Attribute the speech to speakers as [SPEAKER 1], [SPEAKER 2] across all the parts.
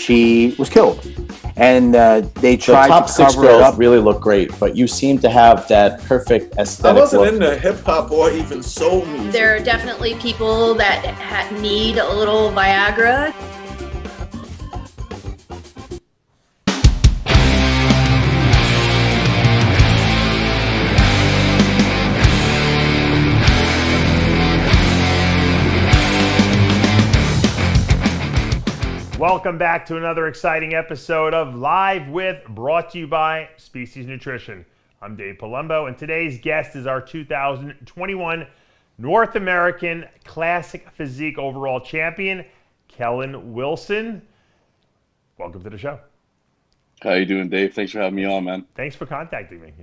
[SPEAKER 1] she was killed. And they tried
[SPEAKER 2] top
[SPEAKER 1] to
[SPEAKER 2] six
[SPEAKER 1] cover it
[SPEAKER 2] girls
[SPEAKER 1] up.
[SPEAKER 2] really look great, but you seem to have that perfect aesthetic
[SPEAKER 3] I wasn't
[SPEAKER 2] look.
[SPEAKER 3] into hip hop or even soul music.
[SPEAKER 4] There are definitely people that need a little Viagra.
[SPEAKER 5] Welcome back to another exciting episode of Live With, brought to you by Species Nutrition. I'm Dave Palumbo, and today's guest is our 2021 North American Classic Physique overall champion, Kellen Wilson. Welcome to the show.
[SPEAKER 6] How you doing, Dave? Thanks for having me on, man.
[SPEAKER 5] Thanks for contacting me.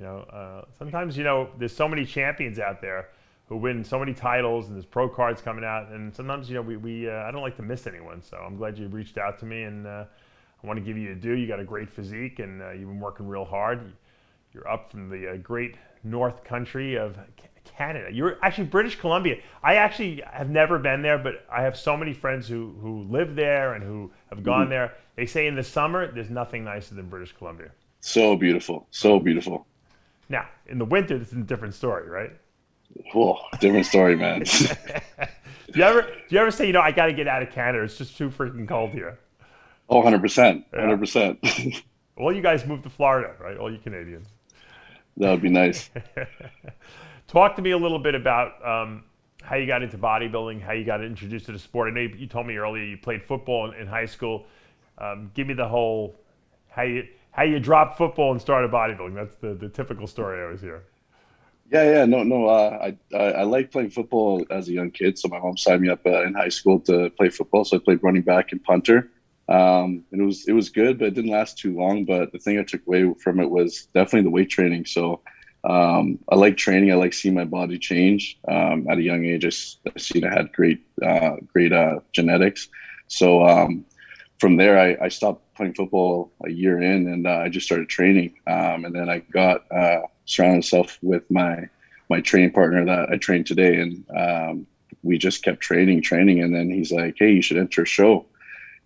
[SPEAKER 5] Sometimes, there's so many champions out there who win so many titles, and there's pro cards coming out, and sometimes I don't like to miss anyone, so I'm glad you reached out to me, and I want to give you a due. You got a great physique, and you've been working real hard. You're up from the great North Country of Canada. You're actually British Columbia. I actually have never been there, but I have so many friends who live there and who have gone there. They say in the summer there's nothing nicer than British Columbia.
[SPEAKER 6] So beautiful, so beautiful.
[SPEAKER 5] Now in the winter, this is a different story, right?
[SPEAKER 6] Whoa, different story, man.
[SPEAKER 5] do you ever say, I got to get out of Canada? It's just too freaking cold here.
[SPEAKER 6] Oh, 100%. 100%.
[SPEAKER 5] Well, you guys moved to Florida, right? All you Canadians.
[SPEAKER 6] That would be nice.
[SPEAKER 5] Talk to me a little bit about how you got into bodybuilding, how you got introduced to the sport. I know you told me earlier you played football in high school. Give me the whole how you dropped football and started bodybuilding. That's the typical story I always hear.
[SPEAKER 6] Yeah, no. I liked playing football as a young kid, so my mom signed me up in high school to play football. So I played running back and punter, and it was good, but it didn't last too long. But the thing I took away from it was definitely the weight training. So I like training. I like seeing my body change. At a young age, I seen I had great genetics. So from there, I stopped playing football a year in, and I just started training. And then I got surrounded myself with my training partner that I train today, and we just kept training. And then he's like, "Hey, you should enter a show,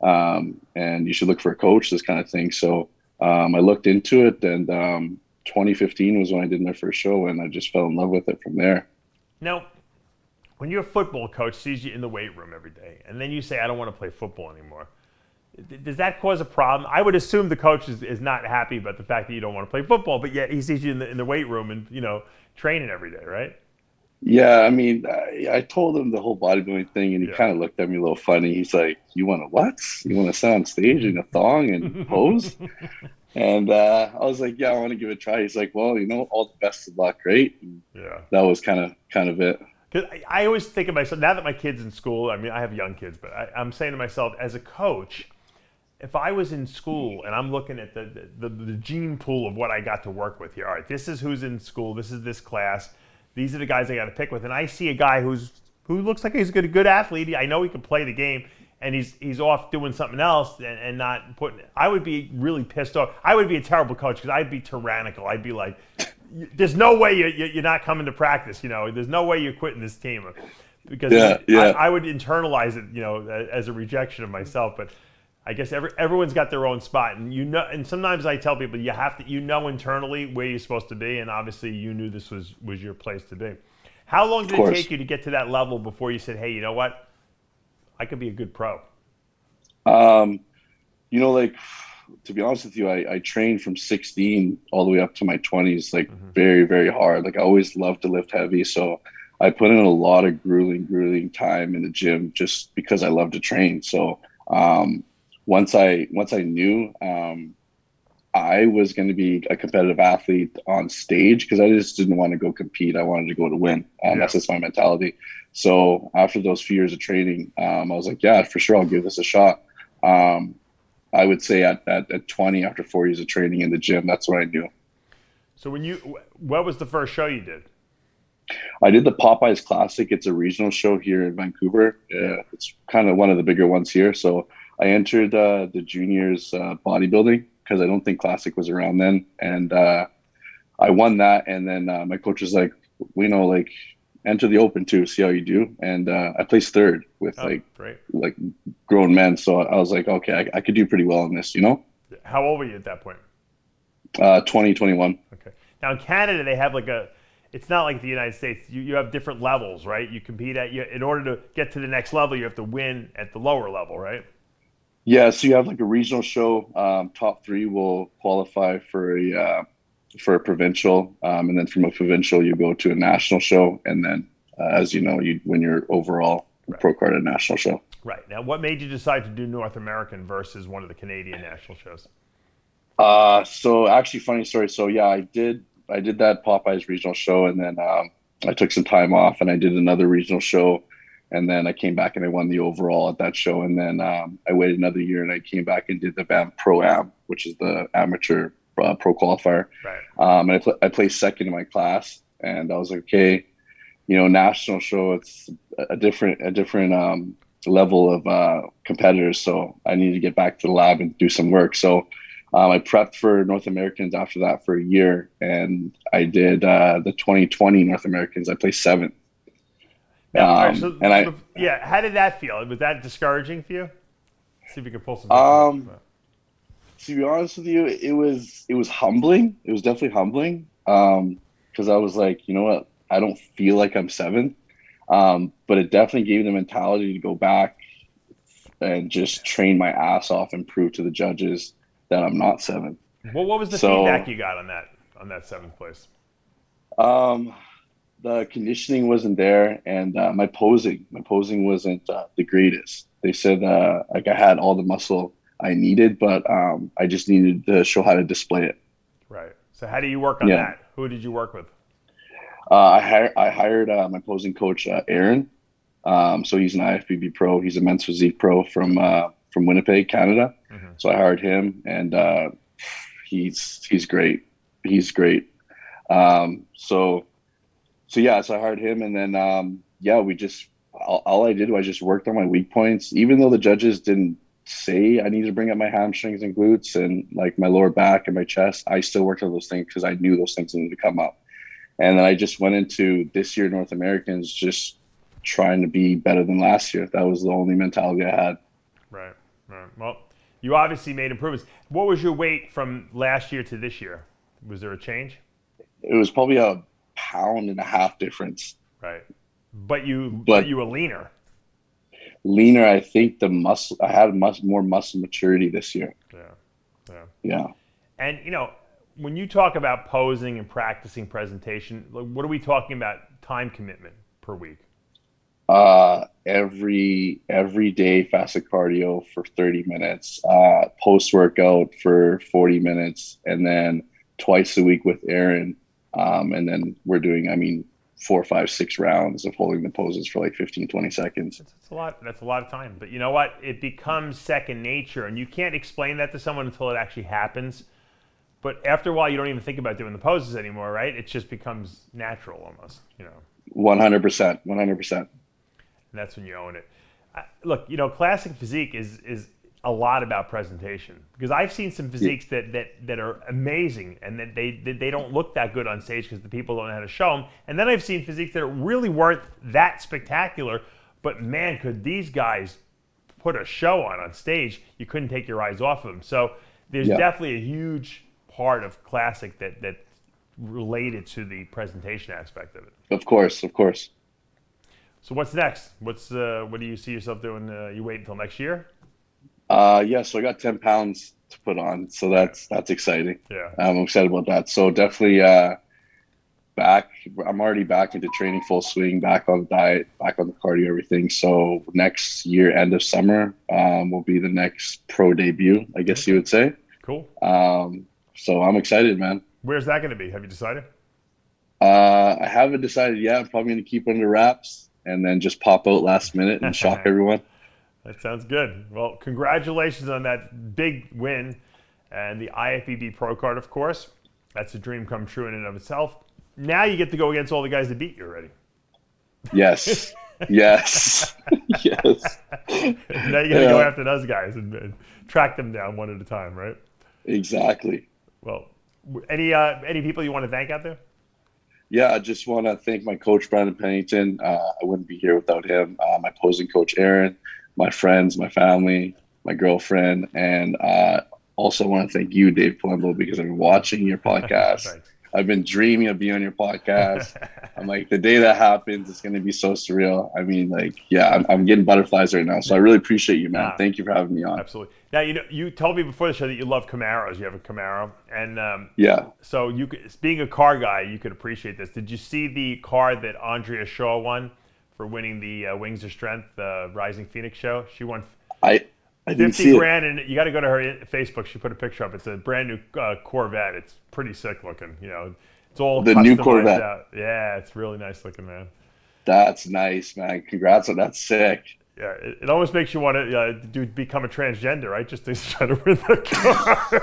[SPEAKER 6] and you should look for a coach," this kind of thing. So I looked into it, and 2015 was when I did my first show, and I just fell in love with it from there.
[SPEAKER 5] Now, when your football coach sees you in the weight room every day, and then you say, "I don't want to play football anymore," does that cause a problem? I would assume the coach is not happy about the fact that you don't want to play football, but yet he sees you in the weight room and training every day, right?
[SPEAKER 6] Yeah, I mean, I told him the whole bodybuilding thing, and he kind of looked at me a little funny. He's like, "You want to what? You want to sit on stage in a thong and pose?" And I was like, "Yeah, I want to give it a try." He's like, "Well, all the best of luck, right?" And that was kind of it.
[SPEAKER 5] Because I always think of myself, now that my kid's in school, I mean, I have young kids, but I'm saying to myself, as a coach, if I was in school and I'm looking at the gene pool of what I got to work with here, all right, this is who's in school, this is this class, these are the guys I got to pick with, and I see a guy who looks like he's a good athlete, I know he can play the game, and he's off doing something else and not putting it. I would be really pissed off. I would be a terrible coach because I'd be tyrannical. I'd be like, "There's no way you're not coming to practice. There's no way you're quitting this team," because I would internalize it, as a rejection of myself. But I guess everyone's got their own spot, and and sometimes I tell people you have to, internally where you're supposed to be, and obviously you knew this was your place to be. How long did it take you to get to that level before you said, "Hey, you know what? I could be a good pro"?
[SPEAKER 6] To be honest with you, I trained from 16 all the way up to my 20s, very, very hard. I always loved to lift heavy. So I put in a lot of grueling time in the gym just because I love to train. So once I knew I was going to be a competitive athlete on stage, because I just didn't want to go compete. I wanted to go to win. That's just my mentality. So after those few years of training, I was like, yeah, for sure, I'll give this a shot. I would say at 20, after 4 years of training in the gym, that's what I knew.
[SPEAKER 5] So what was the first show you did?
[SPEAKER 6] I did the Popeyes Classic. It's a regional show here in Vancouver. It's kind of one of the bigger ones here. So I entered the juniors bodybuilding because I don't think Classic was around then. And I won that. And then my coach was like, enter the open too, see how you do. And I placed third with
[SPEAKER 5] great.
[SPEAKER 6] like grown men. So I was like, okay, I could do pretty well in this, you know?
[SPEAKER 5] How old were you at that point?
[SPEAKER 6] 2021.
[SPEAKER 5] Okay. Now in Canada, they have like it's not like the United States. You have different levels, right? You compete in order to get to the next level, you have to win at the lower level, right?
[SPEAKER 6] Yeah. So you have like a regional show. Top 3 will qualify for a provincial. And then from a provincial, you go to a national show. And then, as you know, you win your overall pro card at a national show.
[SPEAKER 5] Right. Now, what made you decide to do North American versus one of the Canadian national shows?
[SPEAKER 6] So actually, funny story. So yeah, I did that Popeyes regional show, and then I took some time off, and I did another regional show, and then I came back and I won the overall at that show, and then I waited another year, and I came back and did the BAM Pro Am, which is the amateur pro qualifier.
[SPEAKER 5] Right.
[SPEAKER 6] And I placed second in my class, and I was like, okay, you know, national show, it's a different level of competitors, so I need to get back to the lab and do some work. So I prepped for North Americans after that for a year, and I did the 2020 North Americans. I placed 7th.
[SPEAKER 5] How did that feel? Was that discouraging for you? See if we can pull some.
[SPEAKER 6] To be honest with you, it was humbling. It was definitely humbling because I was like, you know what, I don't feel like I'm 7th, but it definitely gave me the mentality to go back and just train my ass off and prove to the judges that I'm not 7th.
[SPEAKER 5] Well, what was the feedback you got on that 7th place?
[SPEAKER 6] The conditioning wasn't there, and my posing wasn't the greatest. They said like I had all the muscle I needed, but I just needed to show how to display it.
[SPEAKER 5] Right. So how do you work on that? Who did you work with?
[SPEAKER 6] I hired my posing coach, Aaron. So he's an IFBB pro. He's a men's physique pro from Winnipeg, Canada. Mm-hmm. So I hired him, and he's great. He's great. So I hired him, and then we just all I did was just worked on my weak points. Even though the judges didn't say I needed to bring up my hamstrings and glutes and like my lower back and my chest, I still worked on those things because I knew those things needed to come up. And then I just went into this year North Americans just trying to be better than last year. That was the only mentality I had.
[SPEAKER 5] Right. Well, you obviously made improvements. What was your weight from last year to this year? Was there a change?
[SPEAKER 6] It was probably a 1.5 pounds difference.
[SPEAKER 5] Right. But you were leaner.
[SPEAKER 6] Leaner, I think I had much more muscle maturity this year. Yeah. And
[SPEAKER 5] you know, when you talk about posing and practicing presentation, what are we talking about time commitment per week?
[SPEAKER 6] Every day fasted cardio for 30 minutes, post workout for 40 minutes, and then twice a week with Aaron. And then we're doing, 4, 5, 6 rounds of holding the poses for like 15, 20 seconds.
[SPEAKER 5] That's a lot of time. But you know what? It becomes second nature, and you can't explain that to someone until it actually happens. But after a while, you don't even think about doing the poses anymore, right? It just becomes natural almost,
[SPEAKER 6] 100%.
[SPEAKER 5] And that's when you own it. Look, classic physique is a lot about presentation, because I've seen some physiques that are amazing, and that they don't look that good on stage because the people don't know how to show them. And then I've seen physiques that really weren't that spectacular, but man, could these guys put a show on stage. You couldn't take your eyes off of them. So there's definitely a huge part of classic that related to the presentation aspect of it.
[SPEAKER 6] Of course.
[SPEAKER 5] So what's next? What do you see yourself doing? You wait until next year?
[SPEAKER 6] So I got 10 pounds to put on, so that's exciting.
[SPEAKER 5] Yeah,
[SPEAKER 6] I'm excited about that. So definitely I'm already back into training full swing, back on the diet, back on the cardio, everything. So next year, end of summer, will be the next pro debut, I guess you would say.
[SPEAKER 5] Cool.
[SPEAKER 6] So I'm excited, man.
[SPEAKER 5] Where's that going to be? Have you decided?
[SPEAKER 6] I haven't decided yet. I'm probably going to keep it under wraps and then just pop out last minute and shock everyone.
[SPEAKER 5] That sounds good. Well, congratulations on that big win and the IFBB Pro card, of course. That's a dream come true in and of itself. Now you get to go against all the guys that beat you already.
[SPEAKER 6] Yes. Yes. Yes.
[SPEAKER 5] Now you got to go after those guys and track them down one at a time, right?
[SPEAKER 6] Exactly.
[SPEAKER 5] Well, any people you want to thank out there?
[SPEAKER 6] Yeah, I just want to thank my coach, Brandon Pennington. I wouldn't be here without him. My posing coach, Aaron, my friends, my family, my girlfriend, and also want to thank you, Dave Palumbo, because I've been watching your podcast. I've been dreaming of being on your podcast. I'm like, the day that happens, it's going to be so surreal. I mean, like, yeah, I'm getting butterflies right now. So I really appreciate you, man. Thank you for having me on.
[SPEAKER 5] Absolutely. Now, you told me before the show that you love Camaros. You have a Camaro. And
[SPEAKER 6] yeah.
[SPEAKER 5] So being a car guy, you could appreciate this. Did you see the car that Andrea Shaw won for winning the Wings of Strength, the Rising Phoenix show? She won
[SPEAKER 6] I didn't see
[SPEAKER 5] 50 grand, and you got to go to her Facebook. She put a picture up. It's a brand new Corvette. It's pretty sick looking. It's all
[SPEAKER 6] the new Corvette.
[SPEAKER 5] Out. Yeah, it's really nice looking, man.
[SPEAKER 6] That's nice, man. Congrats on that. Sick.
[SPEAKER 5] Yeah, it almost makes you want to become a transgender, right? Just to try to win the car.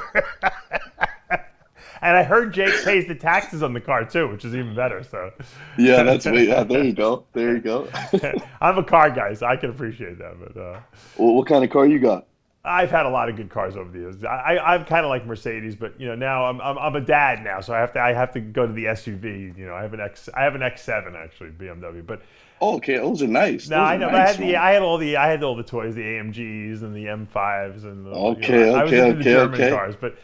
[SPEAKER 5] And I heard Jake pays the taxes on the car too, which is even better. So
[SPEAKER 6] yeah, there you go. There you go.
[SPEAKER 5] I'm a car guy, so I can appreciate that. But
[SPEAKER 6] what kind of car you got?
[SPEAKER 5] I've had a lot of good cars over the years. I'm kind of like Mercedes, but now I'm a dad now, so I have to go to the SUV. I have an X7 actually, BMW, but.
[SPEAKER 6] Oh, okay, those are nice.
[SPEAKER 5] No, I know. Nice, but I had all the toys, the AMGs and the M5s and I was into the German cars, but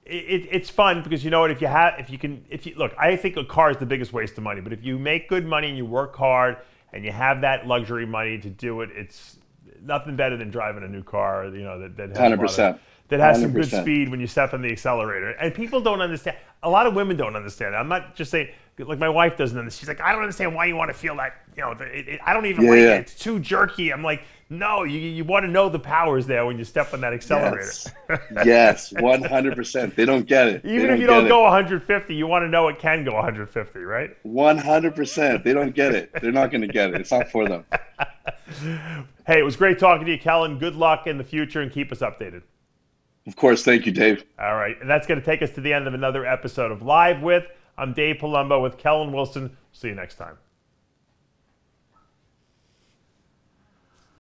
[SPEAKER 5] it's fun because look, I think a car is the biggest waste of money, but if you make good money and you work hard and you have that luxury money to do it, it's nothing better than driving a new car, that has
[SPEAKER 6] 100%.
[SPEAKER 5] That has some good speed when you step on the accelerator. And people don't understand. A lot of women don't understand. I'm not just saying, like my wife doesn't understand. She's like, I don't understand why you want to feel that, I don't even like it. It's too jerky. I'm like, no, you want to know the powers there when you step on that accelerator.
[SPEAKER 6] Yes, 100%. They don't get it.
[SPEAKER 5] Even if you don't go 150, you want to know it can go 150, right?
[SPEAKER 6] 100%. They don't get it. They're not going to get it. It's not for them.
[SPEAKER 5] Hey, it was great talking to you, Kellen. Good luck in the future and keep us updated.
[SPEAKER 6] Of course. Thank you, Dave.
[SPEAKER 5] All right. And that's going to take us to the end of another episode of Live With. I'm Dave Palumbo with Kellen Wilson. See you next time.